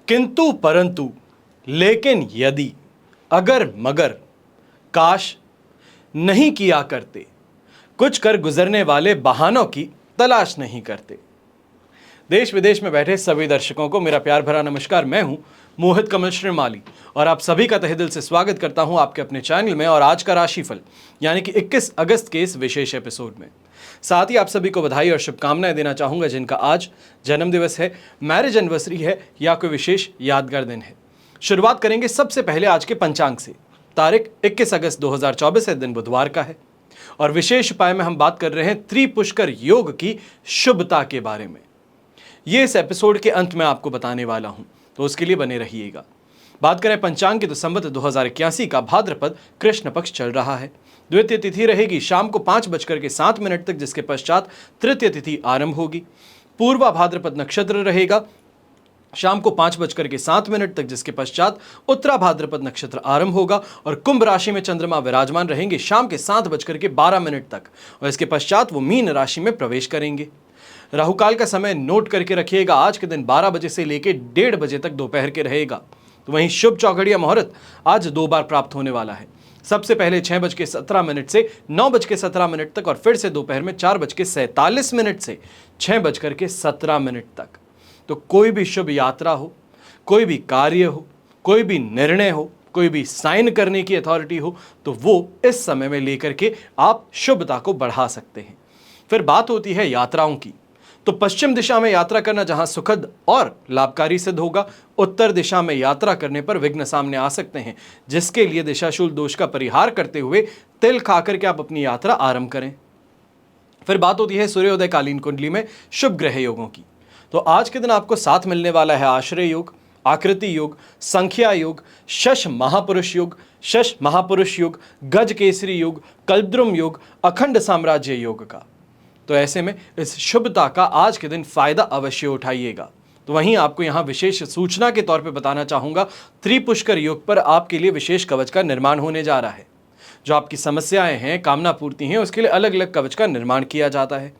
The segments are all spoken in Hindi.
किंतु परंतु लेकिन यदि अगर मगर काश नहीं किया करते, कुछ कर गुजरने वाले बहानों की तलाश नहीं करते। देश विदेश में बैठे सभी दर्शकों को मेरा प्यार भरा नमस्कार। मैं हूं मोहित कमल श्रीमाली और आप सभी का तहे दिल से स्वागत करता हूं आपके अपने चैनल में और आज का राशिफल यानी कि 21 अगस्त के इस विशेष एपिसोड में। साथ ही आप सभी को बधाई और शुभकामनाएं देना चाहूंगा जिनका आज जन्म दिवस है, मैरिज एनिवर्सरी है या कोई विशेष यादगार दिन है। शुरुआत करेंगे सबसे पहले आज के पंचांग से। तारीख 21 अगस्त 2024 है, दिन बुधवार का है और विशेष उपाय में हम बात कर रहे हैं त्रिपुष्कर योग की शुभता के बारे में। ये इस एपिसोड के अंत में आपको बताने वाला हूं, तो उसके लिए बने रहिएगा। बात करें पंचांग की तो संवत 2081 का भाद्रपद कृष्ण पक्ष चल रहा है। द्वितीय तिथि रहेगी शाम को 5:07 तक, जिसके पश्चात तृतीय तिथि आरंभ होगी। पूर्वा भाद्रपद नक्षत्र रहेगा शाम को 5:07 तक, जिसके पश्चात उत्तरा भाद्रपद नक्षत्र आरंभ होगा और कुंभ राशि में चंद्रमा विराजमान रहेंगे शाम के 7:12 तक और इसके पश्चात वो मीन राशि में प्रवेश करेंगे। राहुकाल का समय नोट करके रखिएगा, आज के दिन 12 बजे से लेकर 1:30 बजे तक दोपहर के रहेगा। तो वहीं शुभ चौघड़िया मुहूर्त आज 2 बार प्राप्त होने वाला है। सबसे पहले 6:17 से 9:17 तक और फिर से दोपहर में 4:47 से 6:17 तक। तो कोई भी शुभ यात्रा हो, कोई भी कार्य हो, कोई भी निर्णय हो, कोई भी साइन करने की अथॉरिटी हो, तो वो इस समय में लेकर के आप शुभता को बढ़ा सकते हैं। फिर बात होती है यात्राओं की, तो पश्चिम दिशा में यात्रा करना जहां सुखद और लाभकारी सिद्ध होगा, उत्तर दिशा में यात्रा करने पर विघ्न सामने आ सकते हैं, जिसके लिए दिशाशूल दोष का परिहार करते हुए तिल खाकर के आप अपनी यात्रा आरंभ करें। फिर बात होती है सूर्योदय कालीन कुंडली में शुभ ग्रह योगों की। तो आज के दिन आपको साथ मिलने वाला है आश्रय योग, आकृति योग, संख्या योग, शश महापुरुष योग, गज केसरी योग, कल्पद्रुम योग, अखंड साम्राज्य योग का। तो ऐसे में इस शुभता का आज के दिन फायदा अवश्य उठाइएगा। तो वहीं आपको यहाँ विशेष सूचना के तौर पे बताना चाहूँगा, त्रिपुष्कर योग पर आपके लिए विशेष कवच का निर्माण होने जा रहा है। जो आपकी समस्याएं हैं, कामना पूर्ति हैं, उसके लिए अलग अलग कवच का निर्माण किया जाता है।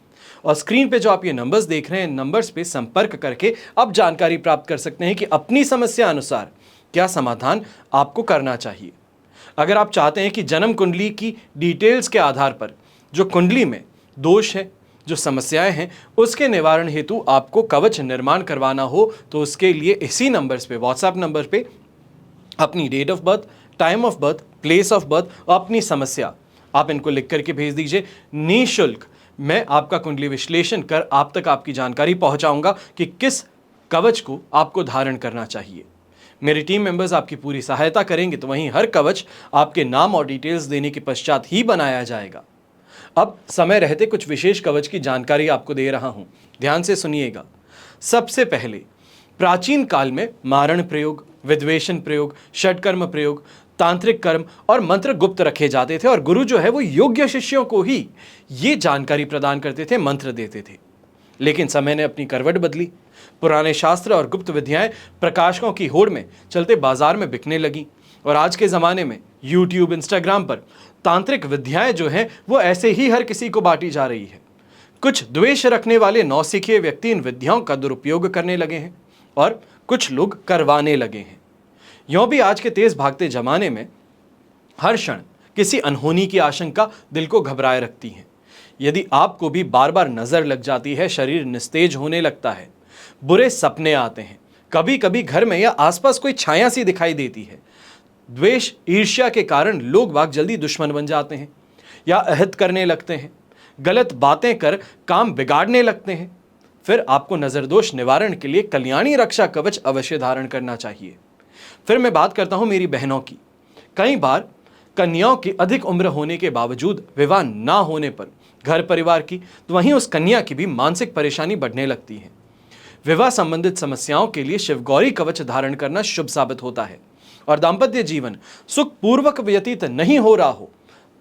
और स्क्रीन पे जो आप ये नंबर्स देख रहे हैं, नंबर्स पे संपर्क करके आप जानकारी प्राप्त कर सकते हैं कि अपनी समस्या अनुसार क्या समाधान आपको करना चाहिए। अगर आप चाहते हैं कि जन्म कुंडली की डिटेल्स के आधार पर जो कुंडली में दोष है, जो समस्याएं हैं, उसके निवारण हेतु आपको कवच निर्माण करवाना हो, तो उसके लिए इसी नंबर्स पे, व्हाट्सएप नंबर पे अपनी date of birth, time of birth, place of birth और अपनी समस्या आप इनको लिख करके भेज दीजिए। निःशुल्क मैं आपका कुंडली विश्लेषण कर आप तक आपकी जानकारी पहुंचाऊंगा कि किस कवच को आपको धारण करना चाहिए। मेरी टीम मेंबर्स आपकी पूरी सहायता करेंगे। तो वहीं हर कवच आपके नाम और डिटेल्स देने के पश्चात ही बनाया जाएगा। अब समय रहते कुछ विशेष कवच की जानकारी आपको दे रहा हूं, ध्यान से सुनिएगा। सबसे पहले प्राचीन काल में मारण प्रयोग, विद्वेषण प्रयोग, षटकर्म प्रयोग, तांत्रिक कर्म और मंत्र गुप्त रखे जाते थे और गुरु जो है वो योग्य शिष्यों को ही ये जानकारी प्रदान करते थे, मंत्र देते थे। लेकिन समय ने अपनी करवट बदली। पुराने शास्त्र और गुप्त विद्याएं प्रकाशकों की होड़ में चलते बाजार में बिकने लगी और आज के ज़माने में यूट्यूब, इंस्टाग्राम पर तांत्रिक विद्याएं जो हैं वो ऐसे ही हर किसी को बांटी जा रही है। कुछ द्वेष रखने वाले नौसिखिए व्यक्ति इन विद्याओं का दुरुपयोग करने लगे हैं और कुछ लोग करवाने लगे हैं। यूं भी आज के तेज भागते जमाने में हर क्षण किसी अनहोनी की आशंका दिल को घबराए रखती है। यदि आपको भी बार बार नजर लग जाती है, शरीर निस्तेज होने लगता है, बुरे सपने आते हैं, कभी कभी घर में या आसपास कोई छाया सी दिखाई देती है, द्वेष ईर्ष्या के कारण लोग बाग जल्दी दुश्मन बन जाते हैं या अहित करने लगते हैं, गलत बातें कर काम बिगाड़ने लगते हैं, फिर आपको नजरदोष निवारण के लिए कल्याणी रक्षा कवच अवश्य धारण करना चाहिए। फिर मैं बात करता हूं मेरी बहनों की। कई बार कन्याओं की अधिक उम्र होने के बावजूद विवाह ना होने पर घर परिवार की, तो वहीं उस कन्या की भी मानसिक परेशानी बढ़ने लगती है। विवाह संबंधित समस्याओं के लिए शिवगौरी कवच धारण करना शुभ साबित होता है और दाम्पत्य जीवन सुखपूर्वक व्यतीत नहीं हो रहा हो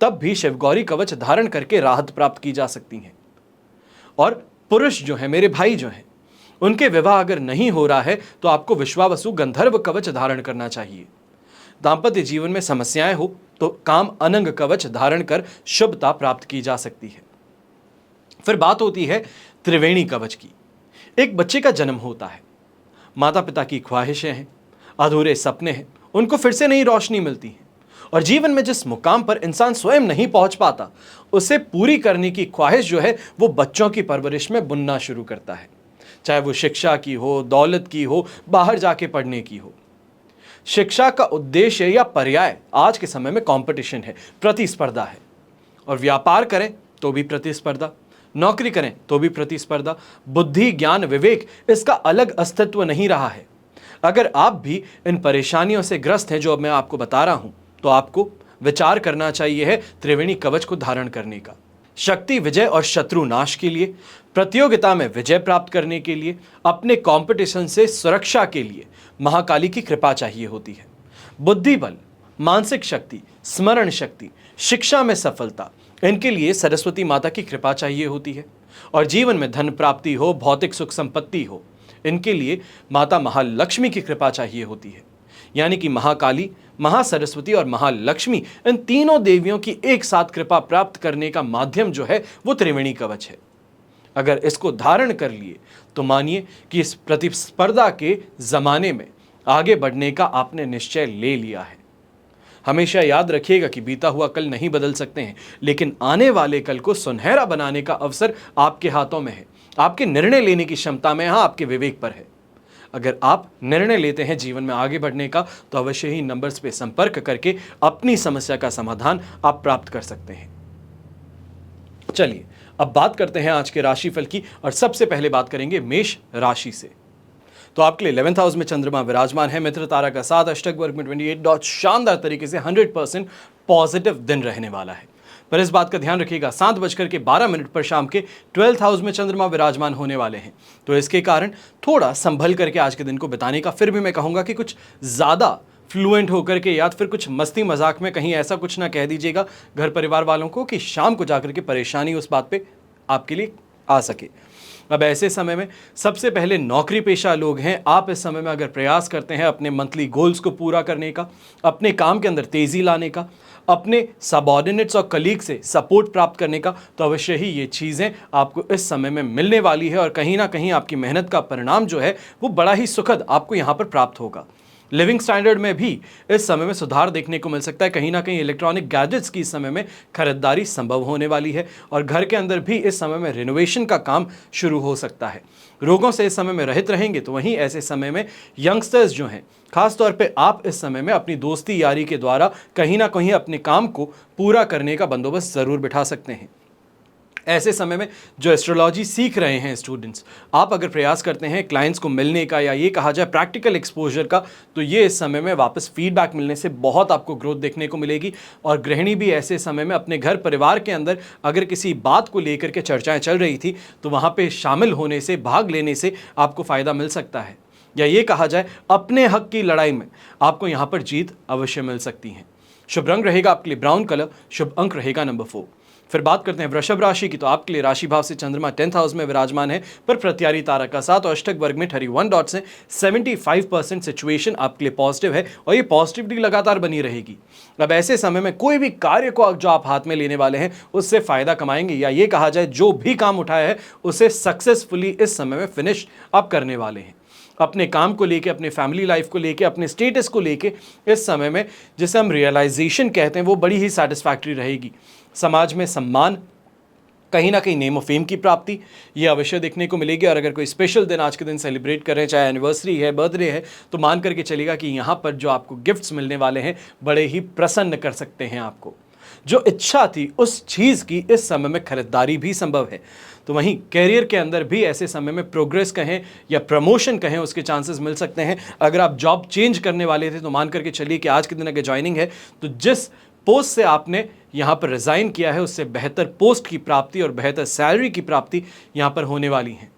तब भी शिवगौरी कवच धारण करके राहत प्राप्त की जा सकती है। और पुरुष जो है, मेरे भाई जो हैं, उनके विवाह अगर नहीं हो रहा है तो आपको विश्वावसु गंधर्व कवच धारण करना चाहिए। दाम्पत्य जीवन में समस्याएं हो तो काम अनंग कवच धारण कर शुभता प्राप्त की जा सकती है। फिर बात होती है त्रिवेणी कवच की। एक बच्चे का जन्म होता है, माता पिता की ख्वाहिशें हैं, अधूरे सपने हैं, उनको फिर से नई रोशनी मिलती है। और जीवन में जिस मुकाम पर इंसान स्वयं नहीं पहुंच पाता, उसे पूरी करने की ख्वाहिश जो है वो बच्चों की परवरिश में बुनना शुरू करता है। चाहे वो शिक्षा की हो, दौलत की हो, बाहर जाके पढ़ने की हो। शिक्षा का उद्देश्य या पर्याय आज के समय में कंपटीशन है, प्रतिस्पर्धा है। और व्यापार करें तो भी प्रतिस्पर्धा, नौकरी करें तो भी प्रतिस्पर्धा। बुद्धि, ज्ञान, विवेक, इसका अलग अस्तित्व नहीं रहा है। अगर आप भी इन परेशानियों से ग्रस्त हैं जो अब मैं आपको बता रहा हूं, तो आपको विचार करना चाहिए है त्रिवेणी कवच को धारण करने का। शक्ति विजय और शत्रु नाश के लिए, प्रतियोगिता में विजय प्राप्त करने के लिए, अपने कंपटीशन से सुरक्षा के लिए महाकाली की कृपा चाहिए होती है। बुद्धि बल, मानसिक शक्ति, स्मरण शक्ति, शिक्षा में सफलता, इनके लिए सरस्वती माता की कृपा चाहिए होती है। और जीवन में धन प्राप्ति हो, भौतिक सुख संपत्ति हो, इनके लिए माता महालक्ष्मी की कृपा चाहिए होती है। यानी कि महाकाली, महासरस्वती और महालक्ष्मी, इन तीनों देवियों की एक साथ कृपा प्राप्त करने का माध्यम जो है वो त्रिवेणी कवच है। अगर इसको धारण कर लिए तो मानिए कि इस प्रतिस्पर्धा के जमाने में आगे बढ़ने का आपने निश्चय ले लिया है। हमेशा याद रखिएगा कि बीता हुआ कल नहीं बदल सकते हैं, लेकिन आने वाले कल को सुनहरा बनाने का अवसर आपके हाथों में है। आपके निर्णय लेने की क्षमता में, हाँ, आपके विवेक पर है। अगर आप निर्णय लेते हैं जीवन में आगे बढ़ने का, तो अवश्य ही नंबर्स पे संपर्क करके अपनी समस्या का समाधान आप प्राप्त कर सकते हैं। चलिए अब बात करते हैं आज के राशिफल की, और सबसे पहले बात करेंगे मेष राशि से। तो आपके लिए 11th हाउस में चंद्रमा विराजमान है, मित्र तारा का साथ, अष्टक वर्ग में 28 डॉट, शानदार तरीके से 100% पॉजिटिव दिन रहने वाला है। पर इस बात का ध्यान रखिएगा, 7:12 पर शाम के 12th हाउस में चंद्रमा विराजमान होने वाले हैं। तो इसके कारण थोड़ा संभल करके आज के दिन को बिताने का, फिर भी मैं कहूँगा कि कुछ ज़्यादा फ्लुएंट होकर के या फिर कुछ मस्ती मजाक में कहीं ऐसा कुछ ना कह दीजिएगा घर परिवार वालों को कि शाम को जाकर के परेशानी उस बात पे आपके लिए आ सके। अब ऐसे समय में सबसे पहले नौकरी पेशा लोग हैं, आप इस समय में अगर प्रयास करते हैं अपने मंथली गोल्स को पूरा करने का, अपने काम के अंदर तेज़ी लाने का, अपने सबऑर्डिनेट्स और कलीग से सपोर्ट प्राप्त करने का, तो अवश्य ही ये चीज़ें आपको इस समय में मिलने वाली है। और कहीं ना कहीं आपकी मेहनत का परिणाम जो है वो बड़ा ही सुखद आपको यहाँ पर प्राप्त होगा। लिविंग स्टैंडर्ड में भी इस समय में सुधार देखने को मिल सकता है। कहीं ना कहीं इलेक्ट्रॉनिक गैजेट्स की इस समय में खरीदारी संभव होने वाली है, और घर के अंदर भी इस समय में रिनोवेशन का काम शुरू हो सकता है। रोगों से इस समय में रहित रहेंगे, तो वहीं ऐसे समय में यंगस्टर्स जो हैं, खास तौर पे आप इस समय में अपनी दोस्ती यारी के द्वारा कहीं ना कहीं अपने काम को पूरा करने का बंदोबस्त ज़रूर बिठा सकते हैं। ऐसे समय में जो एस्ट्रोलॉजी सीख रहे हैं स्टूडेंट्स, आप अगर प्रयास करते हैं क्लाइंट्स को मिलने का, या ये कहा जाए प्रैक्टिकल एक्सपोजर का, तो ये इस समय में वापस फीडबैक मिलने से बहुत आपको ग्रोथ देखने को मिलेगी। और गृहिणी भी ऐसे समय में अपने घर परिवार के अंदर अगर किसी बात को लेकर के चर्चाएं चल रही थी, तो वहाँ पे शामिल होने से, भाग लेने से आपको फ़ायदा मिल सकता है। या ये कहा जाए अपने हक की लड़ाई में आपको यहाँ पर जीत अवश्य मिल सकती है। शुभ रंग रहेगा आपके लिए ब्राउन कलर, शुभ अंक रहेगा नंबर 4। फिर बात करते हैं वृषभ राशि की। तो आपके लिए राशि भाव से चंद्रमा 10th हाउस में विराजमान है, पर प्रत्यारी तारा का साथ, और अष्टक वर्ग में 31 डॉट से 75% सिचुएशन आपके लिए पॉजिटिव है, और ये पॉजिटिविटी लगातार बनी रहेगी। अब ऐसे समय में कोई भी कार्य को जो आप हाथ में लेने वाले हैं उससे फायदा कमाएंगे, या ये कहा जाए जो भी काम उठाया है उसे सक्सेसफुली इस समय में फिनिश आप करने वाले हैं। अपने काम को लेके, अपने फैमिली लाइफ को लेके, अपने स्टेटस को लेके इस समय में जिसे हम रियलाइजेशन कहते हैं वो बड़ी ही सेटिस्फैक्ट्री रहेगी। समाज में सम्मान, कहीं ना कहीं नेम ऑफ फेम की प्राप्ति, ये अवश्य देखने को मिलेगी। और अगर कोई स्पेशल दिन आज के दिन सेलिब्रेट कर रहे हैं, चाहे एनिवर्सरी है, बर्थडे है, तो मान करके चलेगा कि यहाँ पर जो आपको गिफ्ट्स मिलने वाले हैं बड़े ही प्रसन्न कर सकते हैं आपको। जो इच्छा थी उस चीज़ की इस समय में खरीदारी भी संभव है। तो वहीं कैरियर के अंदर भी ऐसे समय में प्रोग्रेस कहें या प्रमोशन कहें, उसके चांसेस मिल सकते हैं। अगर आप जॉब चेंज करने वाले थे तो मान करके चलिए कि आज के दिन अगर ज्वाइनिंग है तो जिस पोस्ट से आपने यहाँ पर रिज़ाइन किया है उससे बेहतर पोस्ट की प्राप्ति और बेहतर सैलरी की प्राप्ति यहाँ पर होने वाली है।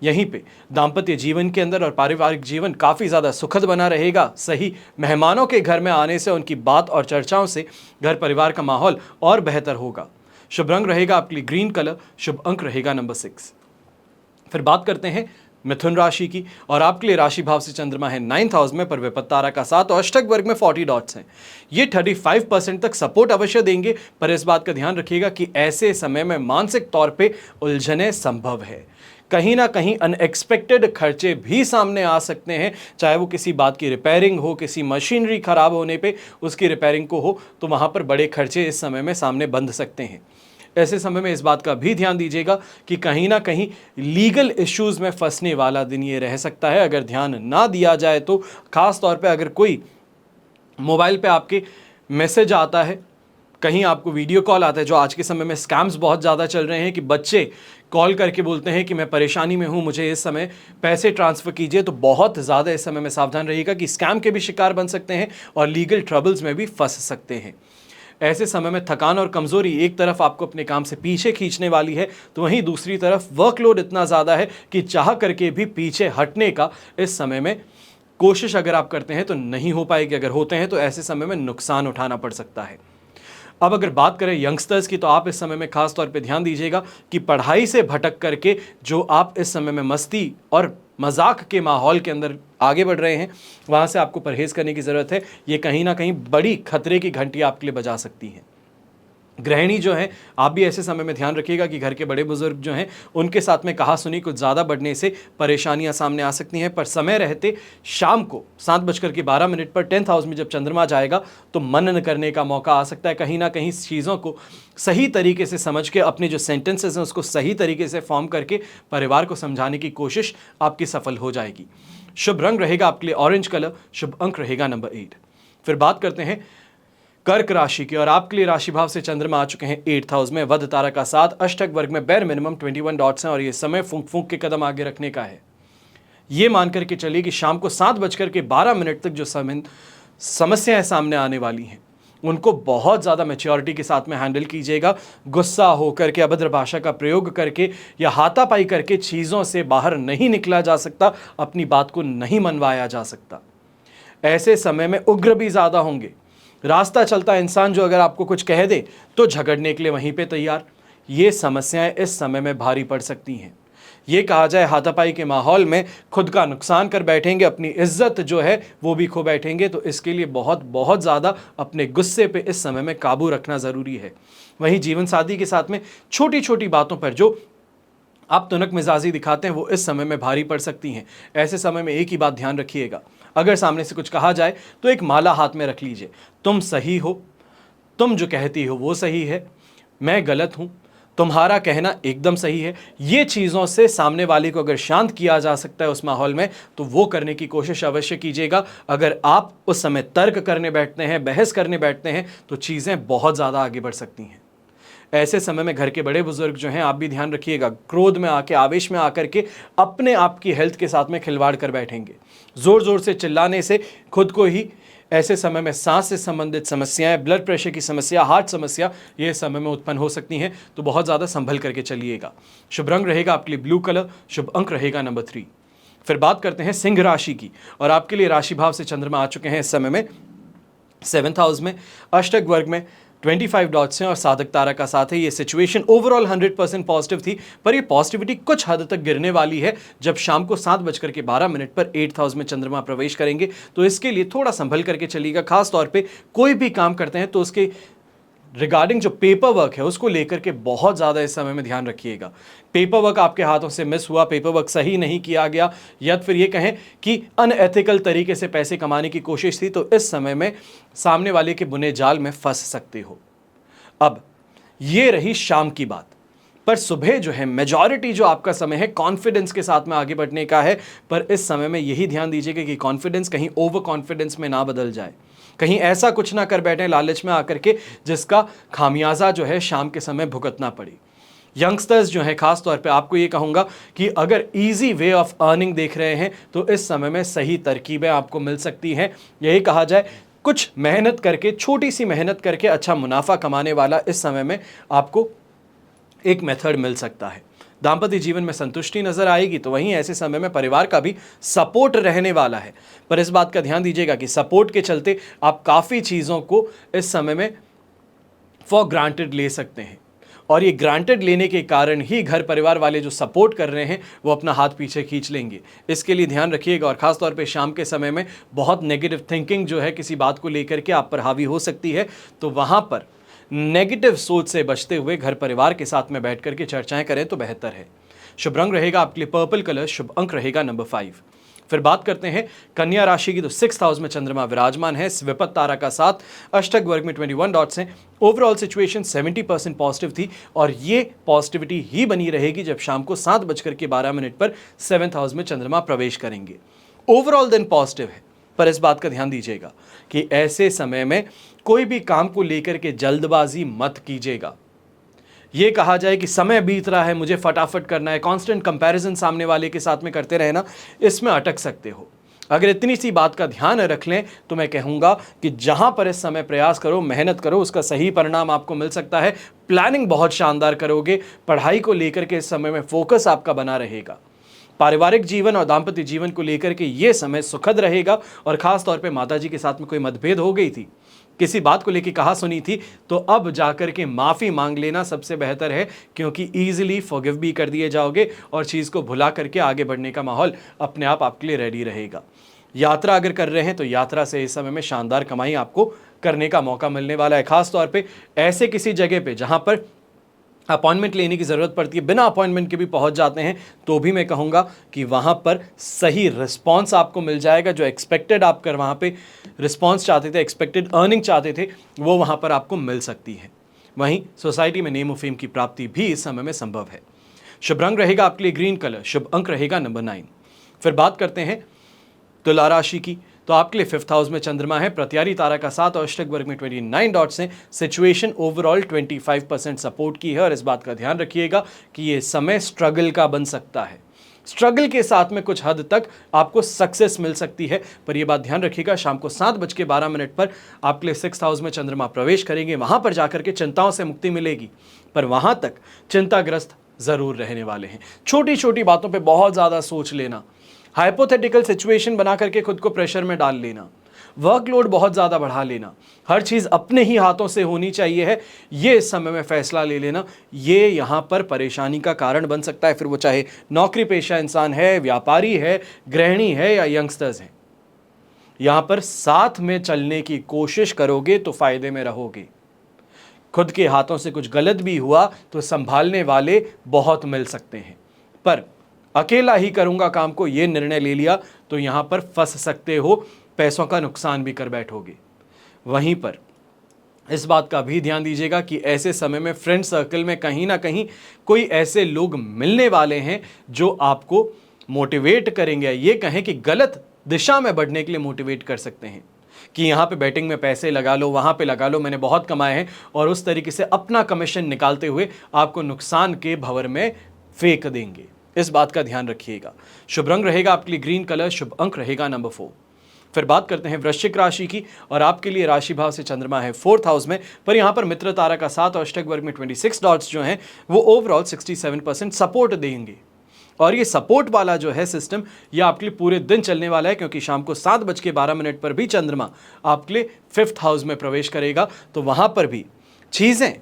यहीं पे दाम्पत्य जीवन के अंदर और पारिवारिक जीवन काफ़ी ज़्यादा सुखद बना रहेगा। सही मेहमानों के घर में आने से, उनकी बात और चर्चाओं से घर परिवार का माहौल और बेहतर होगा। शुभ रंग रहेगा आपके लिए ग्रीन कलर, शुभ अंक रहेगा नंबर 6। फिर बात करते हैं मिथुन राशि की, और आपके लिए राशि भाव से चंद्रमा है 9th हाउस में, पर विपत्त तारा का साथ, और अष्टक वर्ग में 40 डॉट्स हैं। ये 35% तक सपोर्ट अवश्य देंगे, पर इस बात का ध्यान रखिएगा कि ऐसे समय में मानसिक तौर पे उलझने संभव है। कहीं ना कहीं अनएक्सपेक्टेड खर्चे भी सामने आ सकते हैं, चाहे वो किसी बात की रिपेयरिंग हो, किसी मशीनरी खराब होने पे उसकी रिपेयरिंग को हो, तो वहाँ पर बड़े खर्चे इस समय में सामने बंध सकते हैं। ऐसे समय में इस बात का भी ध्यान दीजिएगा कि कहीं ना कहीं लीगल इश्यूज़ में फंसने वाला दिन ये रह सकता है अगर ध्यान ना दिया जाए तो। ख़ास तौर पे अगर कोई मोबाइल पे आपके मैसेज आता है, कहीं आपको वीडियो कॉल आता है, जो आज के समय में स्कैम्स बहुत ज़्यादा चल रहे हैं कि बच्चे कॉल करके बोलते हैं कि मैं परेशानी में हूँ, मुझे इस समय पैसे ट्रांसफ़र कीजिए, तो बहुत ज़्यादा इस समय में सावधान रहिएगा कि स्कैम के भी शिकार बन सकते हैं और लीगल ट्रबल्स में भी फंस सकते हैं। ऐसे समय में थकान और कमज़ोरी एक तरफ आपको अपने काम से पीछे खींचने वाली है, तो वहीं दूसरी तरफ वर्कलोड इतना ज़्यादा है कि चाह करके भी पीछे हटने का इस समय में कोशिश अगर आप करते हैं तो नहीं हो पाएगी। अगर होते हैं तो ऐसे समय में नुकसान उठाना पड़ सकता है। अब अगर बात करें यंगस्टर्स की, तो आप इस समय में खास तौर पे ध्यान दीजिएगा कि पढ़ाई से भटक करके जो आप इस समय में मस्ती और मजाक के माहौल के अंदर आगे बढ़ रहे हैं, वहाँ से आपको परहेज़ करने की ज़रूरत है। ये कहीं ना कहीं बड़ी खतरे की घंटी आपके लिए बजा सकती हैं। गृहिणी जो है, आप भी ऐसे समय में ध्यान रखिएगा कि घर के बड़े बुजुर्ग जो हैं उनके साथ में कहा सुनी कुछ ज़्यादा बढ़ने से परेशानियां सामने आ सकती हैं। पर समय रहते शाम को 7:12 पर 10th हाउस में जब चंद्रमा जाएगा तो मनन करने का मौका आ सकता है। कहीं ना कहीं चीज़ों को सही तरीके से समझ के, अपने जो सेंटेंसेस हैं उसको सही तरीके से फॉर्म करके परिवार को समझाने की कोशिश आपकी सफल हो जाएगी। शुभ रंग रहेगा आपके लिए ऑरेंज कलर, शुभ अंक रहेगा नंबर 8। फिर बात करते हैं कर्क राशि की, और आपके लिए राशि भाव से चंद्रमा आ चुके हैं 8th हाउस में, वध तारा का साथ, अष्टक वर्ग में बैर मिनिमम 21 डॉट्स हैं और ये समय फूंक फूंक के कदम आगे रखने का है। ये मान करके चलिए कि शाम को 7:12 तक जो समस्याएं सामने आने वाली हैं उनको बहुत ज़्यादा मैच्योरिटी के साथ में हैंडल कीजिएगा। गुस्सा होकर के, अभद्र भाषा का प्रयोग करके या हाथापाई करके चीज़ों से बाहर नहीं निकला जा सकता, अपनी बात को नहीं मनवाया जा सकता। ऐसे समय में उग्र भी ज़्यादा होंगे। रास्ता चलता इंसान जो अगर आपको कुछ कह दे तो झगड़ने के लिए वहीं पे तैयार। ये समस्याएं इस समय में भारी पड़ सकती हैं। ये कहा जाए हाथापाई के माहौल में खुद का नुकसान कर बैठेंगे, अपनी इज्जत जो है वो भी खो बैठेंगे। तो इसके लिए बहुत बहुत ज़्यादा अपने गुस्से पे इस समय में काबू रखना ज़रूरी है। वहीं जीवन साथी के साथ में छोटी छोटी बातों पर जो आप तुनक मिजाजी दिखाते हैं वो इस समय में भारी पड़ सकती हैं। ऐसे समय में एक ही बात ध्यान रखिएगा, अगर सामने से कुछ कहा जाए तो एक माला हाथ में रख लीजिए। तुम सही हो, तुम जो कहती हो वो सही है, मैं गलत हूँ, तुम्हारा कहना एकदम सही है। ये चीज़ों से सामने वाले को अगर शांत किया जा सकता है उस माहौल में, तो वो करने की कोशिश अवश्य कीजिएगा। अगर आप उस समय तर्क करने बैठते हैं, बहस करने बैठते हैं, तो चीज़ें बहुत ज़्यादा आगे बढ़ सकती हैं। ऐसे समय में घर के बड़े बुजुर्ग जो हैं, आप भी ध्यान रखिएगा, क्रोध में आके, आवेश में आकर के अपने आप की हेल्थ के साथ में खिलवाड़ कर बैठेंगे। ज़ोर ज़ोर से चिल्लाने से खुद को ही ऐसे समय में सांस से संबंधित समस्याएं, ब्लड प्रेशर की समस्या, हार्ट समस्या, ये समय में उत्पन्न हो सकती हैं। तो बहुत ज़्यादा संभल करके चलिएगा। शुभ रंग रहेगा आपके लिए ब्लू कलर, शुभ अंक रहेगा नंबर 3। फिर बात करते हैं सिंह राशि की, और आपके लिए राशि भाव से चंद्रमा आ चुके हैं इस समय में 7th हाउस में, अष्टक वर्ग में 25 डॉट्स हैं और साधक तारा का साथ है। ये सिचुएशन ओवरऑल 100% पॉजिटिव थी, पर ये पॉजिटिविटी कुछ हद तक गिरने वाली है जब शाम को 7:12 पर 8th हाउस में चंद्रमा प्रवेश करेंगे। तो इसके लिए थोड़ा संभल करके चलिएगा। खास तौर पे कोई भी काम करते हैं तो उसके रिगार्डिंग जो पेपर वर्क है उसको लेकर के बहुत ज़्यादा इस समय में ध्यान रखिएगा। पेपर वर्क आपके हाथों से मिस हुआ, पेपर वर्क सही नहीं किया गया, या फिर ये कहें कि अनएथिकल तरीके से पैसे कमाने की कोशिश थी, तो इस समय में सामने वाले के बुने जाल में फंस सकते हो। अब ये रही शाम की बात, पर सुबह जो है मेजॉरिटी जो आपका समय है कॉन्फिडेंस के साथ में आगे बढ़ने का है। पर इस समय में यही ध्यान दीजिएगा कि कॉन्फिडेंस कहीं ओवर कॉन्फिडेंस में ना बदल जाए, कहीं ऐसा कुछ ना कर बैठे लालच में आकर के जिसका खामियाजा जो है शाम के समय भुगतना पड़े। यंगस्टर्स जो हैं, खास तौर पे आपको ये कहूँगा कि अगर इजी वे ऑफ अर्निंग देख रहे हैं तो इस समय में सही तरकीबें आपको मिल सकती हैं। यही कहा जाए, कुछ मेहनत करके, छोटी सी मेहनत करके अच्छा मुनाफा कमाने वाला इस समय में आपको एक मेथड मिल सकता है। दाम्पत्य जीवन में संतुष्टि नजर आएगी, तो वहीं ऐसे समय में परिवार का भी सपोर्ट रहने वाला है। पर इस बात का ध्यान दीजिएगा कि सपोर्ट के चलते आप काफ़ी चीज़ों को इस समय में फॉर ग्रांटेड ले सकते हैं, और ये ग्रांटेड लेने के कारण ही घर परिवार वाले जो सपोर्ट कर रहे हैं वो अपना हाथ पीछे खींच लेंगे। इसके लिए ध्यान रखिएगा। और ख़ास तौर पे शाम के समय में बहुत नेगेटिव थिंकिंग जो है किसी बात को लेकर के आप पर हावी हो सकती है, तो वहाँ पर नेगेटिव सोच से बचते हुए घर परिवार के साथ में बैठ कर के चर्चाएं करें तो बेहतर है। शुभ रंग रहेगा आपके लिए पर्पल कलर, शुभ अंक रहेगा नंबर 5। फिर बात करते हैं कन्या राशि की, तो 6th हाउस में चंद्रमा विराजमान है, विपत तारा का साथ, अष्टक वर्ग में 21 डॉट्स हैं। ओवरऑल सिचुएशन 70% पॉजिटिव थी और ये पॉजिटिविटी ही बनी रहेगी जब शाम को 7:12 पर 7th हाउस में चंद्रमा प्रवेश करेंगे। ओवरऑल दिन पॉजिटिव है, पर इस बात का ध्यान दीजिएगा कि ऐसे समय में कोई भी काम को लेकर के जल्दबाजी मत कीजिएगा। ये कहा जाए कि समय बीत रहा है, मुझे फटाफट करना है, कांस्टेंट कंपैरिजन सामने वाले के साथ में करते रहना, इसमें अटक सकते हो। अगर इतनी सी बात का ध्यान रख लें तो मैं कहूँगा कि जहाँ पर इस समय प्रयास करो, मेहनत करो, उसका सही परिणाम आपको मिल सकता है। प्लानिंग बहुत शानदार करोगे, पढ़ाई को लेकर के इस समय में फोकस आपका बना रहेगा। पारिवारिक जीवन और दाम्पत्य जीवन को लेकर के ये समय सुखद रहेगा और खास तौर पे माताजी के साथ में कोई मतभेद हो गई थी, किसी बात को लेकर कहा सुनी थी, तो अब जाकर के माफ़ी मांग लेना सबसे बेहतर है, क्योंकि ईजिली फॉरगिव भी कर दिए जाओगे और चीज़ को भुला करके आगे बढ़ने का माहौल अपने आप आपके लिए रेडी रहेगा। यात्रा अगर कर रहे हैं तो यात्रा से इस समय में शानदार कमाई आपको करने का मौका मिलने वाला है। खास तौर पे ऐसे किसी जगह पे जहाँ पर अपॉइंटमेंट लेने की ज़रूरत पड़ती है, बिना अपॉइंटमेंट के भी पहुंच जाते हैं, तो भी मैं कहूँगा कि वहाँ पर सही रिस्पॉन्स आपको मिल जाएगा। जो एक्सपेक्टेड आप कर वहाँ पे रिस्पॉन्स चाहते थे, एक्सपेक्टेड अर्निंग चाहते थे, वो वहाँ पर आपको मिल सकती है। वहीं सोसाइटी में नेम और फेम की प्राप्ति भी इस समय में संभव है। शुभ रंग रहेगा आपके लिए ग्रीन कलर, शुभ अंक रहेगा नंबर 9। फिर बात करते हैं तुला राशि की, तो आपके लिए 5th हाउस में चंद्रमा है, प्रत्यारी तारा का साथ और अष्टक वर्ग में 29 डॉट्स हैं। सिचुएशन ओवरऑल 25% सपोर्ट की है और इस बात का ध्यान रखिएगा कि ये समय स्ट्रगल का बन सकता है। स्ट्रगल के साथ में कुछ हद तक आपको सक्सेस मिल सकती है, पर यह बात ध्यान रखिएगा शाम को 7:12 पर आपके लिए 6th हाउस में चंद्रमा प्रवेश करेंगे। वहां पर जाकर के चिंताओं से मुक्ति मिलेगी, पर वहां तक चिंताग्रस्त जरूर रहने वाले हैं। छोटी छोटी बातों पर बहुत ज़्यादा सोच लेना, हाइपोथेटिकल सिचुएशन बना करके खुद को प्रेशर में डाल लेना, वर्कलोड बहुत ज़्यादा बढ़ा लेना, हर चीज़ अपने ही हाथों से होनी चाहिए है, ये इस समय में फैसला ले लेना, ये यहाँ पर परेशानी का कारण बन सकता है। फिर वो चाहे नौकरी पेशा इंसान है, व्यापारी है, गृहिणी है या यंगस्टर्स हैं। यहाँ पर साथ में चलने की कोशिश करोगे तो फायदे में रहोगे। खुद के हाथों से कुछ गलत भी हुआ तो संभालने वाले बहुत मिल सकते हैं, पर अकेला ही करूंगा काम को ये निर्णय ले लिया तो यहां पर फंस सकते हो, पैसों का नुकसान भी कर बैठोगे। वहीं पर इस बात का भी ध्यान दीजिएगा कि ऐसे समय में फ्रेंड सर्कल में कहीं ना कहीं कोई ऐसे लोग मिलने वाले हैं जो आपको मोटिवेट करेंगे, ये कहें कि गलत दिशा में बढ़ने के लिए मोटिवेट कर सकते हैं कि यहाँ पे बैटिंग में पैसे लगा लो, वहाँ पे लगा लो, मैंने बहुत कमाए हैं, और उस तरीके से अपना कमीशन निकालते हुए आपको नुकसान के भंवर में फेंक देंगे। इस बात का ध्यान रखिएगा। शुभ रंग रहेगा आपके लिए ग्रीन कलर, शुभ अंक रहेगा नंबर 4। फिर बात करते हैं वृश्चिक राशि की, और आपके लिए राशि भाव से चंद्रमा है 4th हाउस में, पर यहाँ पर मित्र तारा का साथ और अष्टक वर्ग में 26 डॉट्स जो हैं वो ओवरऑल 67% सपोर्ट देंगे। और ये सपोर्ट वाला जो है सिस्टम, ये आपके लिए पूरे दिन चलने वाला है, क्योंकि शाम को 7:12 पर भी चंद्रमा आपके लिए 5th हाउस में प्रवेश करेगा। तो वहाँ पर भी चीज़ें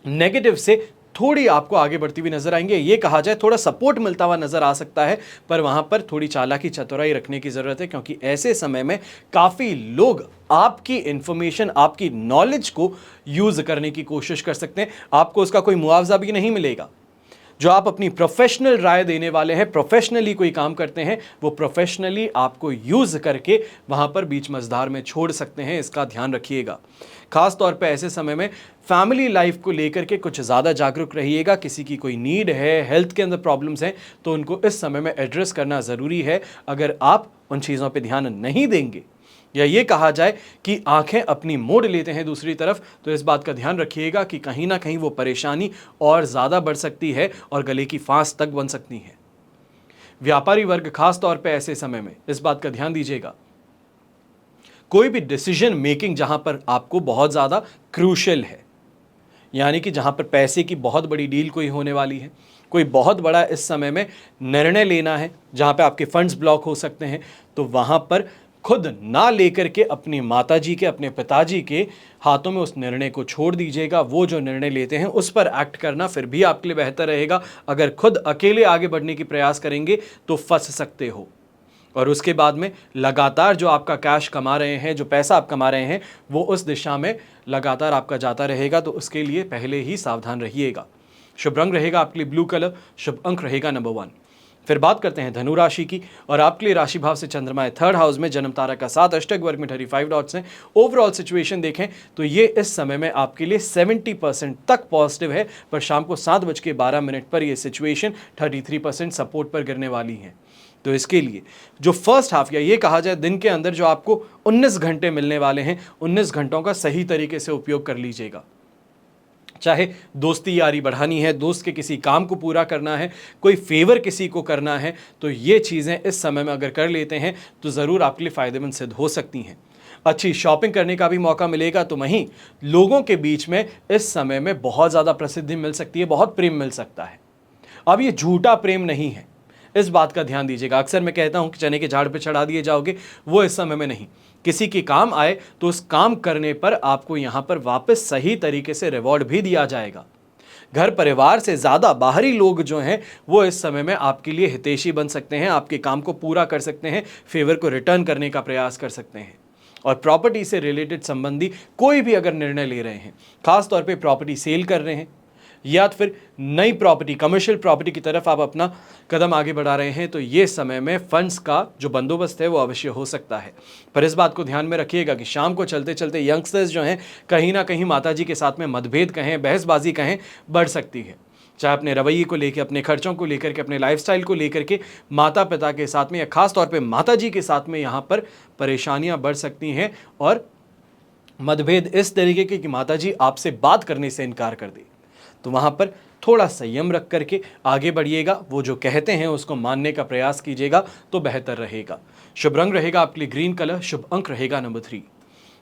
नेगेटिव से थोड़ी आपको आगे बढ़ती हुई नजर आएंगे। ये कहा जाए थोड़ा सपोर्ट मिलता हुआ नजर आ सकता है, पर वहां पर थोड़ी चालाकी चतुराई रखने की जरूरत है, क्योंकि ऐसे समय में काफी लोग आपकी इंफॉर्मेशन, आपकी नॉलेज को यूज करने की कोशिश कर सकते हैं। आपको उसका कोई मुआवजा भी नहीं मिलेगा। जो आप अपनी प्रोफेशनल राय देने वाले हैं, प्रोफेशनली कोई काम करते हैं, वो प्रोफेशनली आपको यूज करके वहां पर बीच मझधार में छोड़ सकते हैं, इसका ध्यान रखिएगा। खास तौर पे ऐसे समय में फैमिली लाइफ को लेकर के कुछ ज़्यादा जागरूक रहिएगा। किसी की कोई नीड है, हेल्थ के अंदर प्रॉब्लम्स हैं, तो उनको इस समय में एड्रेस करना ज़रूरी है। अगर आप उन चीज़ों पे ध्यान नहीं देंगे, या ये कहा जाए कि आंखें अपनी मोड़ लेते हैं दूसरी तरफ, तो इस बात का ध्यान रखिएगा कि कहीं ना कहीं वो परेशानी और ज़्यादा बढ़ सकती है और गले की फांस तक बन सकती है। व्यापारी वर्ग खास तौर पे ऐसे समय में इस बात का ध्यान दीजिएगा, कोई भी डिसीजन मेकिंग जहां पर आपको बहुत ज़्यादा क्रूशियल है, यानी कि जहां पर पैसे की बहुत बड़ी डील कोई होने वाली है, कोई बहुत बड़ा इस समय में निर्णय लेना है जहां पे आपके फंड्स ब्लॉक हो सकते हैं, तो वहां पर खुद ना लेकर के अपनी माताजी के, अपने पिताजी के हाथों में उस निर्णय को छोड़ दीजिएगा। वो जो निर्णय लेते हैं उस पर एक्ट करना फिर भी आपके लिए बेहतर रहेगा। अगर खुद अकेले आगे बढ़ने की प्रयास करेंगे तो फंस सकते हो, और उसके बाद में लगातार जो आपका कैश कमा रहे हैं, जो पैसा आप कमा रहे हैं, वो उस दिशा में लगातार आपका जाता रहेगा, तो उसके लिए पहले ही सावधान रहिएगा। शुभ रंग रहेगा आपके लिए ब्लू कलर, शुभ अंक रहेगा नंबर 1। फिर बात करते हैं धनु राशि की, और आपके लिए राशि भाव से चंद्रमा है 3rd हाउस में, जन्म तारा का 7, अष्टक वर्ग में 35 डॉट्स हैं। ओवरऑल सिचुएशन देखें तो ये इस समय में आपके लिए 70% तक पॉजिटिव है, पर शाम को 7:12 पर ये सिचुएशन 33% सपोर्ट पर गिरने वाली है। तो इसके लिए जो फर्स्ट हाफ, या ये कहा जाए दिन के अंदर जो आपको 19 घंटे मिलने वाले हैं, 19 घंटों का सही तरीके से उपयोग कर लीजिएगा। चाहे दोस्ती यारी बढ़ानी है, दोस्त के किसी काम को पूरा करना है, कोई फेवर किसी को करना है, तो ये चीज़ें इस समय में अगर कर लेते हैं तो ज़रूर आपके लिए फ़ायदेमंद सिद्ध हो सकती हैं। अच्छी शॉपिंग करने का भी मौका मिलेगा, तो वहीं लोगों के बीच में इस समय में बहुत ज़्यादा प्रसिद्धि मिल सकती है, बहुत प्रेम मिल सकता है। अब ये झूठा प्रेम नहीं है, इस बात का ध्यान दीजिएगा। अक्सर मैं कहता हूं कि चने के झाड़ पे चढ़ा दिए जाओगे, वो इस समय में नहीं। किसी के काम आए तो उस काम करने पर आपको यहां पर वापस सही तरीके से रिवॉर्ड भी दिया जाएगा। घर परिवार से ज़्यादा बाहरी लोग जो हैं वो इस समय में आपके लिए हितैषी बन सकते हैं, आपके काम को पूरा कर सकते हैं, फेवर को रिटर्न करने का प्रयास कर सकते हैं। और प्रॉपर्टी से रिलेटेड संबंधी कोई भी अगर निर्णय ले रहे हैं, खास तौर पे प्रॉपर्टी सेल कर रहे हैं या फिर नई प्रॉपर्टी, कमर्शियल प्रॉपर्टी की तरफ आप अपना कदम आगे बढ़ा रहे हैं, तो ये समय में फंड्स का जो बंदोबस्त है वो अवश्य हो सकता है। पर इस बात को ध्यान में रखिएगा कि शाम को चलते चलते यंगस्टर्स जो हैं कहीं ना कहीं माताजी के साथ में मतभेद कहें, बहसबाजी कहें, बढ़ सकती है। चाहे अपने रवैये को लेकर, अपने खर्चों को लेकर के, अपने लाइफस्टाइल को लेकर के माता पिता के साथ में या खास तौर पे माताजी के साथ में यहाँ पर परेशानियाँ बढ़ सकती हैं, और मतभेद इस तरीके के कि माताजी आपसे बात करने से इनकार कर दे, तो वहाँ पर थोड़ा संयम रख करके आगे बढ़िएगा। वो जो कहते हैं उसको मानने का प्रयास कीजिएगा तो बेहतर रहेगा। शुभ रंग रहेगा आपके लिए ग्रीन कलर, शुभ अंक रहेगा नंबर 3।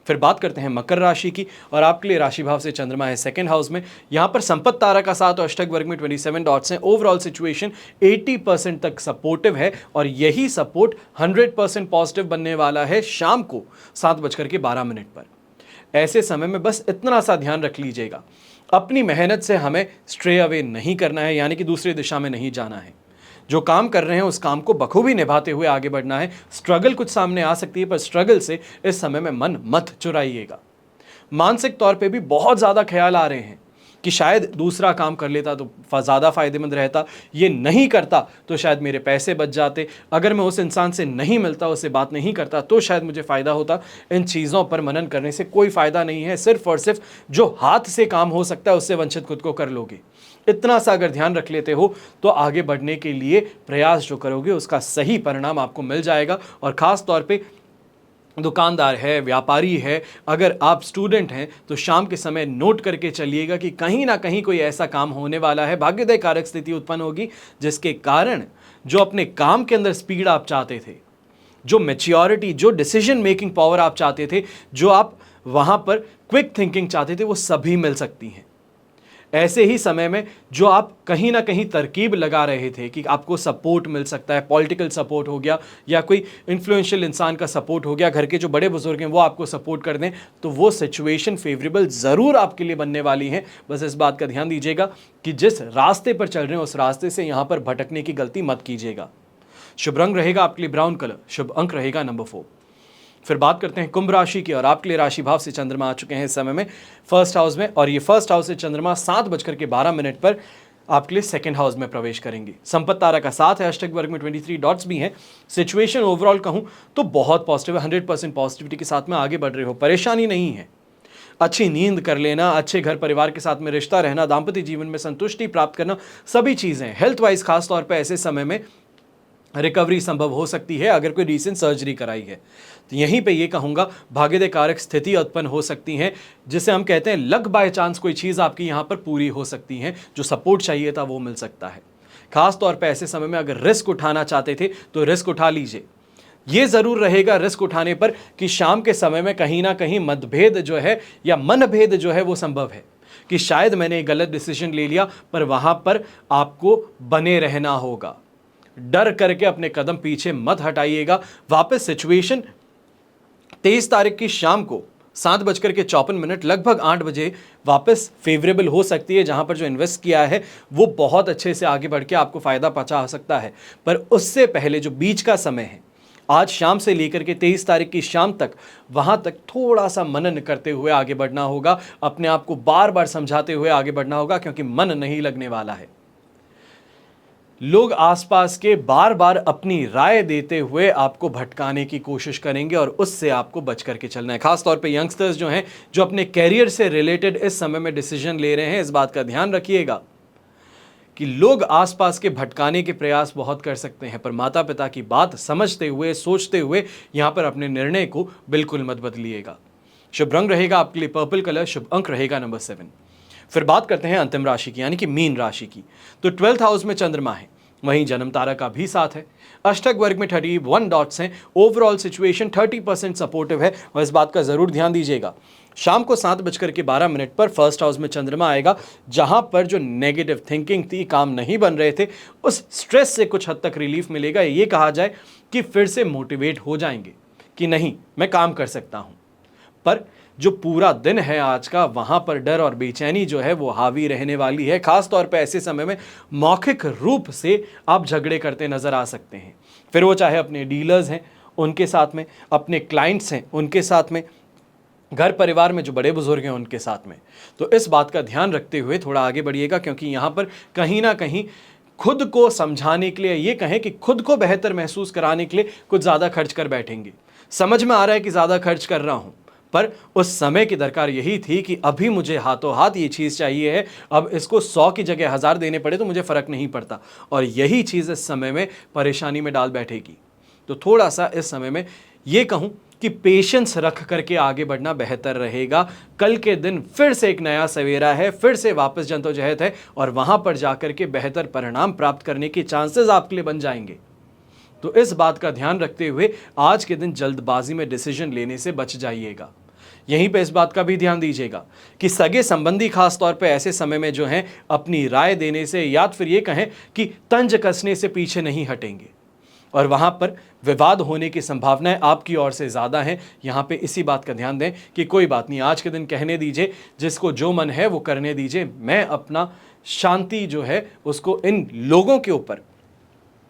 फिर बात करते हैं मकर राशि की, और आपके लिए राशि भाव से चंद्रमा है 2nd हाउस में। यहाँ पर संपत्ति तारा का 7 और अष्टक वर्ग में 27 डॉट्स हैं। ओवरऑल सिचुएशन 80% तक सपोर्टिव है, और यही सपोर्ट 100% पॉजिटिव बनने वाला है शाम को 7:12 पर। ऐसे समय में बस इतना सा ध्यान रख लीजिएगा, अपनी मेहनत से हमें स्ट्रे अवे नहीं करना है, यानी कि दूसरी दिशा में नहीं जाना है। जो काम कर रहे हैं उस काम को बखूबी निभाते हुए आगे बढ़ना है। स्ट्रगल कुछ सामने आ सकती है, पर स्ट्रगल से इस समय में मन मत चुराइएगा। मानसिक तौर पे भी बहुत ज़्यादा ख्याल आ रहे हैं कि शायद दूसरा काम कर लेता तो ज़्यादा फायदेमंद रहता, ये नहीं करता तो शायद मेरे पैसे बच जाते, अगर मैं उस इंसान से नहीं मिलता, उससे बात नहीं करता तो शायद मुझे फ़ायदा होता। इन चीज़ों पर मनन करने से कोई फ़ायदा नहीं है, सिर्फ और सिर्फ जो हाथ से काम हो सकता है उससे वंचित खुद को कर लोगे। इतना सा अगर ध्यान रख लेते हो तो आगे बढ़ने के लिए प्रयास जो करोगे उसका सही परिणाम आपको मिल जाएगा। और ख़ास तौर पे दुकानदार है, व्यापारी है, अगर आप स्टूडेंट हैं तो शाम के समय नोट करके चलिएगा कि कहीं ना कहीं कोई ऐसा काम होने वाला है, भाग्योदय कारक स्थिति उत्पन्न होगी, जिसके कारण जो अपने काम के अंदर स्पीड आप चाहते थे, जो मैच्योरिटी, जो डिसीजन मेकिंग पावर आप चाहते थे, जो आप वहाँ पर क्विक थिंकिंग चाहते थे, वो सभी मिल सकती हैं। ऐसे ही समय में जो आप कहीं ना कहीं तरकीब लगा रहे थे कि आपको सपोर्ट मिल सकता है, पॉलिटिकल सपोर्ट हो गया या कोई इन्फ्लुएंशियल इंसान का सपोर्ट हो गया, घर के जो बड़े बुजुर्ग हैं वो आपको सपोर्ट कर दें, तो वो सिचुएशन फेवरेबल ज़रूर आपके लिए बनने वाली है। बस इस बात का ध्यान दीजिएगा कि जिस रास्ते पर चल रहे हैं उस रास्ते से यहाँ पर भटकने की गलती मत कीजिएगा। शुभ रंग रहेगा आपके लिए ब्राउन कलर, शुभ अंक रहेगा नंबर 4। फिर बात करते हैं कुंभ राशि की, और आपके लिए राशि भाव से चंद्रमा आ चुके हैं इस समय में 1st हाउस में, और ये 1st हाउस से चंद्रमा 7:12 पर आपके लिए 2nd हाउस में प्रवेश करेंगे। संपत्ति तारा का 7 है, अष्टक वर्ग में 23 डॉट्स भी हैं। सिचुएशन ओवरऑल कहूँ तो बहुत पॉजिटिव है, 100% पॉजिटिविटी के साथ में आगे बढ़ रहे हो, परेशानी नहीं है। अच्छी नींद कर लेना, अच्छे घर परिवार के साथ में रिश्ता रहना, दाम्पत्य जीवन में संतुष्टि प्राप्त करना, सभी चीज़ें हेल्थ वाइज खास तौर पर ऐसे समय में रिकवरी संभव हो सकती है अगर कोई रीसेंट सर्जरी कराई है। तो यहीं पे ये कहूँगा भाग्योदय कारक स्थिति उत्पन्न हो सकती है, जिसे हम कहते हैं लक बाय चांस कोई चीज़ आपकी यहाँ पर पूरी हो सकती है, जो सपोर्ट चाहिए था वो मिल सकता है। खास तौर पे ऐसे समय में अगर रिस्क उठाना चाहते थे तो रिस्क उठा लीजिए। ये ज़रूर रहेगा रिस्क उठाने पर कि शाम के समय में कहीं ना कहीं मतभेद जो है या मनभेद जो है वो संभव है कि शायद मैंने एक गलत डिसीजन ले लिया, पर वहाँ पर आपको बने रहना होगा। डर करके अपने कदम पीछे मत हटाइएगा। वापस सिचुएशन 23 तारीख की शाम को 7:54 लगभग 8 बजे वापस फेवरेबल हो सकती है, जहां पर जो इन्वेस्ट किया है वो बहुत अच्छे से आगे बढ़ के आपको फ़ायदा पहुंचा सकता है। पर उससे पहले जो बीच का समय है आज शाम से लेकर के 23 तारीख की शाम तक वहां तक थोड़ा सा मनन करते हुए आगे बढ़ना होगा, अपने आप को बार बार समझाते हुए आगे बढ़ना होगा, क्योंकि मन नहीं लगने वाला है। लोग आसपास के बार बार अपनी राय देते हुए आपको भटकाने की कोशिश करेंगे और उससे आपको बच करके चलना है। खासतौर पे यंगस्टर्स जो हैं, जो अपने कैरियर से रिलेटेड इस समय में डिसीजन ले रहे हैं, इस बात का ध्यान रखिएगा कि लोग आसपास के भटकाने के प्रयास बहुत कर सकते हैं, पर माता पिता की बात समझते हुए, सोचते हुए यहां पर अपने निर्णय को बिल्कुल मत बदलिएगा। शुभ रंग रहेगा आपके लिए पर्पल कलर, शुभ अंक रहेगा नंबर 7। फिर बात करते हैं अंतिम राशि की, यानी कि मीन राशि की। तो 12th हाउस में चंद्रमा है, वहीं जन्म तारा का भी साथ है। अष्टक वर्ग में 31 डॉट्स हैं। ओवरऑल सिचुएशन 30% सपोर्टिव है, और इस बात का जरूर ध्यान दीजिएगा। शाम को 7:12 पर फर्स्ट हाउस में चंद्रमा आएगा, जहां पर जो नेगेटिव थिंकिंग थी, काम नहीं बन रहे थे, उस स्ट्रेस से कुछ हद तक रिलीफ मिलेगा। ये कहा जाए कि फिर से मोटिवेट हो जाएंगे कि नहीं, मैं काम कर सकता हूं। पर जो पूरा दिन है आज का, वहां पर डर और बेचैनी जो है वो हावी रहने वाली है। खास तौर पे ऐसे समय में मौखिक रूप से आप झगड़े करते नजर आ सकते हैं, फिर वो चाहे अपने डीलर्स हैं उनके साथ में, अपने क्लाइंट्स हैं उनके साथ में, घर परिवार में जो बड़े बुजुर्ग हैं उनके साथ में। तो इस बात का ध्यान रखते हुए थोड़ा आगे बढ़िएगा, क्योंकि यहाँ पर कहीं ना कहीं खुद को समझाने के लिए, ये कहें कि खुद को बेहतर महसूस कराने के लिए कुछ ज़्यादा खर्च कर बैठेंगे। समझ में आ रहा है कि ज़्यादा खर्च कर रहा हूँ, पर उस समय की दरकार यही थी कि अभी मुझे हाथों हाथ ये चीज़ चाहिए है। अब इसको 100 की जगह 1000 देने पड़े तो मुझे फ़र्क नहीं पड़ता, और यही चीज़ इस समय में परेशानी में डाल बैठेगी। तो थोड़ा सा इस समय में ये कहूँ कि पेशेंस रख करके आगे बढ़ना बेहतर रहेगा। कल के दिन फिर से एक नया सवेरा है, फिर से वापस जद्दोजहद है, और वहाँ पर जाकर के बेहतर परिणाम प्राप्त करने के चांसेस आपके लिए बन जाएंगे। तो इस बात का ध्यान रखते हुए आज के दिन जल्दबाजी में डिसीजन लेने से बच जाइएगा। यहीं पे इस बात का भी ध्यान दीजिएगा कि सगे संबंधी खास तौर पे ऐसे समय में जो हैं, अपनी राय देने से या फिर ये कहें कि तंज कसने से पीछे नहीं हटेंगे, और वहाँ पर विवाद होने की संभावनाएं आपकी ओर से ज़्यादा हैं। यहाँ पे इसी बात का ध्यान दें कि कोई बात नहीं, आज के दिन कहने दीजिए, जिसको जो मन है वो करने दीजिए। मैं अपना शांति जो है उसको इन लोगों के ऊपर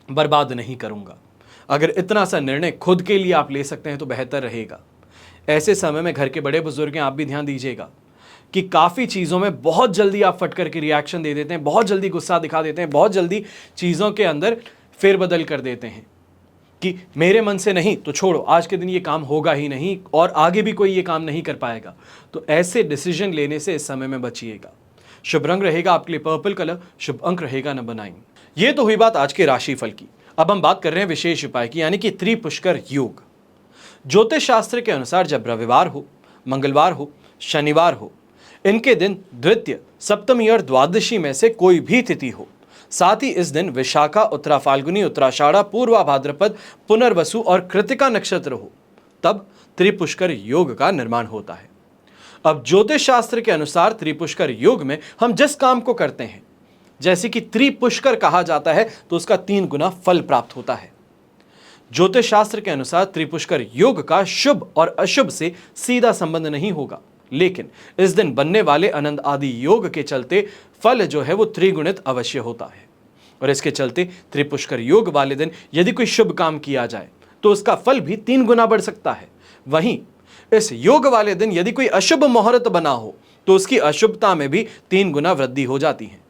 बर्बाद नहीं करूँगा। अगर इतना सा निर्णय खुद के लिए आप ले सकते हैं तो बेहतर रहेगा। ऐसे समय में घर के बड़े बुजुर्ग हैं, आप भी ध्यान दीजिएगा कि काफ़ी चीज़ों में बहुत जल्दी आप फट करके रिएक्शन दे देते हैं, बहुत जल्दी गुस्सा दिखा देते हैं, बहुत जल्दी चीज़ों के अंदर फेरबदल कर देते हैं कि मेरे मन से नहीं तो छोड़ो, आज के दिन ये काम होगा ही नहीं और आगे भी कोई ये काम नहीं कर पाएगा। तो ऐसे डिसीजन लेने से इस समय में बचिएगा। शुभ रंग रहेगा आपके लिए पर्पल कलर, शुभ अंक रहेगा नंबर 9। ये तो हुई बात आज के राशिफल की। अब हम बात कर रहे हैं विशेष उपाय की, यानी कि त्रिपुष्कर योग। ज्योतिष शास्त्र के अनुसार जब रविवार हो, मंगलवार हो, शनिवार हो, इनके दिन द्वितीय, सप्तमी और द्वादशी में से कोई भी तिथि हो, साथ ही इस दिन विशाखा, उत्तरा फाल्गुनी, उत्तराषाढ़ा, पूर्वा भाद्रपद, पुनर्वसु और कृतिका नक्षत्र हो, तब त्रिपुष्कर योग का निर्माण होता है। अब ज्योतिष शास्त्र के अनुसार त्रिपुष्कर योग में हम जिस काम को करते हैं, जैसे कि त्रिपुष्कर कहा जाता है, तो उसका 3 गुना फल प्राप्त होता है। ज्योतिष शास्त्र के अनुसार त्रिपुष्कर योग का शुभ और अशुभ से सीधा संबंध नहीं होगा, लेकिन इस दिन बनने वाले अनंत आदि योग के चलते फल जो है वो त्रिगुणित अवश्य होता है। और इसके चलते त्रिपुष्कर योग वाले दिन यदि कोई शुभ काम किया जाए तो उसका फल भी 3 गुना बढ़ सकता है। वहीं इस योग वाले दिन यदि कोई अशुभ मुहूर्त बना हो तो उसकी अशुभता में भी 3 गुना वृद्धि हो जाती है।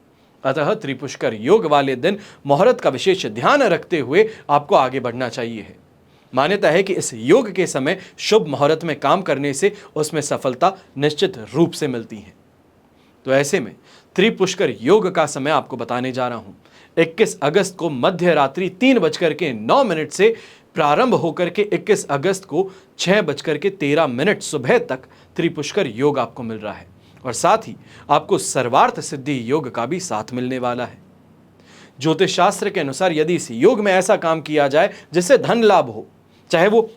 अतः त्रिपुष्कर योग वाले दिन मुहूर्त का विशेष ध्यान रखते हुए आपको आगे बढ़ना चाहिए है। मान्यता है कि इस योग के समय शुभ मुहूर्त में काम करने से उसमें सफलता निश्चित रूप से मिलती है। तो ऐसे में त्रिपुष्कर योग का समय आपको बताने जा रहा हूं। 21 अगस्त को मध्य रात्रि 3:09 से प्रारंभ होकर के 21 अगस्त को 6:13 सुबह तक त्रिपुष्कर योग आपको मिल रहा है, और साथ ही आपको सर्वार्थ सिद्धि योग का भी साथ मिलने वाला है। ज्योतिष शास्त्र के अनुसार यदि इस योग में ऐसा काम किया जाए जिससे धन लाभ हो, चाहे वो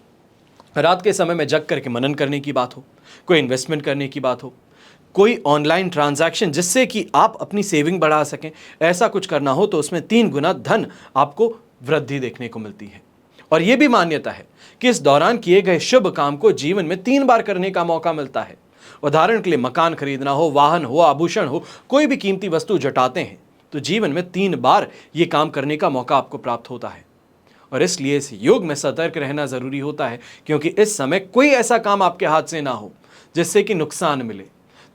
रात के समय में जग करके मनन करने की बात हो, कोई इन्वेस्टमेंट करने की बात हो, कोई ऑनलाइन ट्रांजैक्शन जिससे कि आप अपनी सेविंग बढ़ा सकें, ऐसा कुछ करना हो, तो उसमें 3 गुना धन आपको वृद्धि देखने को मिलती है। और यह भी मान्यता है कि इस दौरान किए गए शुभ काम को जीवन में 3 बार करने का मौका मिलता है। उदाहरण के लिए मकान खरीदना हो, वाहन हो, आभूषण हो, कोई भी कीमती वस्तु जुटाते हैं तो जीवन में 3 बार ये काम करने का मौका आपको प्राप्त होता है। और इसलिए इस योग में सतर्क रहना ज़रूरी होता है, क्योंकि इस समय कोई ऐसा काम आपके हाथ से ना हो जिससे कि नुकसान मिले।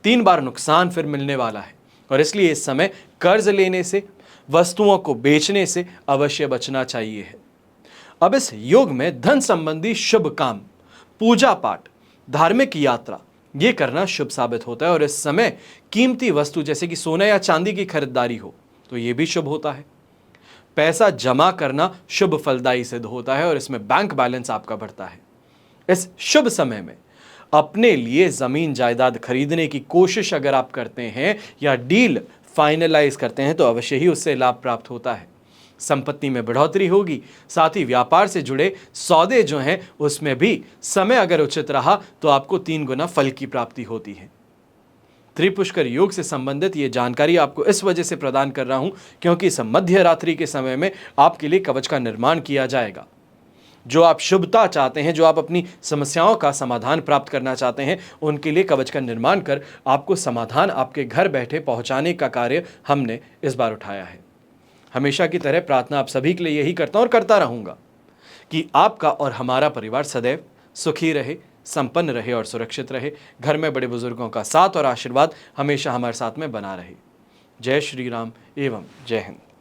3 बार नुकसान फिर मिलने वाला है, और इसलिए इस समय कर्ज लेने से, वस्तुओं को बेचने से अवश्य बचना चाहिए है। अब इस योग में धन संबंधी शुभ काम, पूजा पाठ, धार्मिक यात्रा ये करना शुभ साबित होता है, और इस समय कीमती वस्तु जैसे कि सोना या चांदी की खरीदारी हो तो ये भी शुभ होता है। पैसा जमा करना शुभ फलदायी सिद्ध होता है, और इसमें बैंक बैलेंस आपका बढ़ता है। इस शुभ समय में अपने लिए जमीन जायदाद खरीदने की कोशिश अगर आप करते हैं या डील फाइनलाइज करते हैं तो अवश्य ही उससे लाभ प्राप्त होता है। संपत्ति में बढ़ोतरी होगी, साथ ही व्यापार से जुड़े सौदे जो हैं उसमें भी समय अगर उचित रहा तो आपको 3 गुना फल की प्राप्ति होती है। त्रिपुष्कर योग से संबंधित ये जानकारी आपको इस वजह से प्रदान कर रहा हूं क्योंकि इस मध्य रात्रि के समय में आपके लिए कवच का निर्माण किया जाएगा। जो आप शुभता चाहते हैं, जो आप अपनी समस्याओं का समाधान प्राप्त करना चाहते हैं, उनके लिए कवच का निर्माण कर आपको समाधान आपके घर बैठे पहुंचाने का कार्य हमने इस बार उठाया है। हमेशा की तरह प्रार्थना आप सभी के लिए यही करता हूं और करता रहूंगा कि आपका और हमारा परिवार सदैव सुखी रहे, संपन्न रहे और सुरक्षित रहे। घर में बड़े बुजुर्गों का साथ और आशीर्वाद हमेशा हमारे साथ में बना रहे। जय श्री राम एवं जय हिंद।